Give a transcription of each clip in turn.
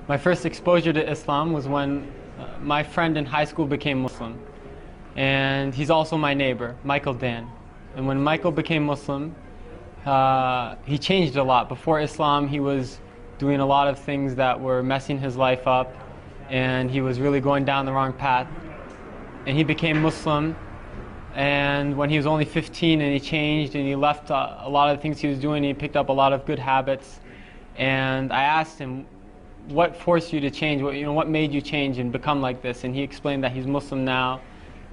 My first exposure to Islam was when my friend in high school became Muslim. And he's also my neighbor, Michael Dan. And when Michael became Muslim, he changed a lot. Before Islam, he was doing a lot of things that were messing his life up, and he was really going down the wrong path. And he became Muslim, and when he was only 15, and he changed, and he left a lot of the things he was doing, he picked up a lot of good habits. And I asked him, what forced you to change? What made you change and become like this? And he explained that he's Muslim now.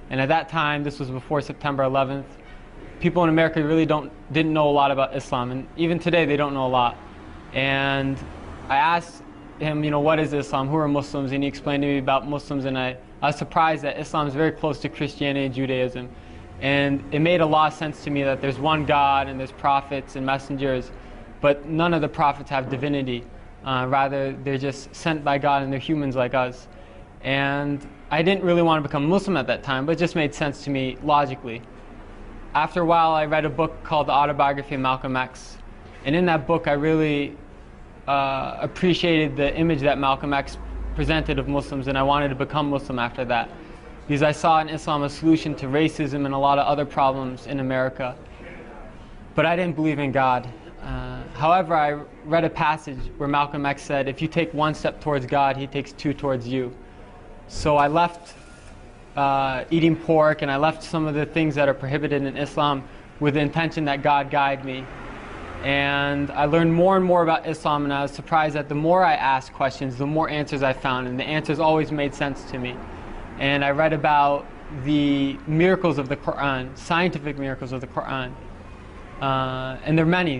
And at that time, this was before September 11th, people in America really didn't know a lot about Islam. And even today, they don't know a lot. And I asked him, what is Islam? Who are Muslims? And he explained to me about Muslims. And I was surprised that Islam is very close to Christianity and Judaism. And it made a lot of sense to me that there's one God and there's prophets and messengers, but none of the prophets have divinity. Rather, they're just sent by God and they're humans like us. And I didn't really want to become Muslim at that time, but it just made sense to me logically. After a while, I read a book called The Autobiography of Malcolm X. And in that book, I really appreciated the image that Malcolm X presented of Muslims, and I wanted to become Muslim after that. Because I saw in Islam a solution to racism and a lot of other problems in America. But I didn't believe in God. However, I read a passage where Malcolm X said, if you take one step towards God, he takes two towards you. So I left eating pork, and I left some of the things that are prohibited in Islam with the intention that God guide me. And I learned more and more about Islam, and I was surprised that the more I asked questions, the more answers I found, and the answers always made sense to me. And I read about the miracles of the Quran, scientific miracles of the Quran. And there are many.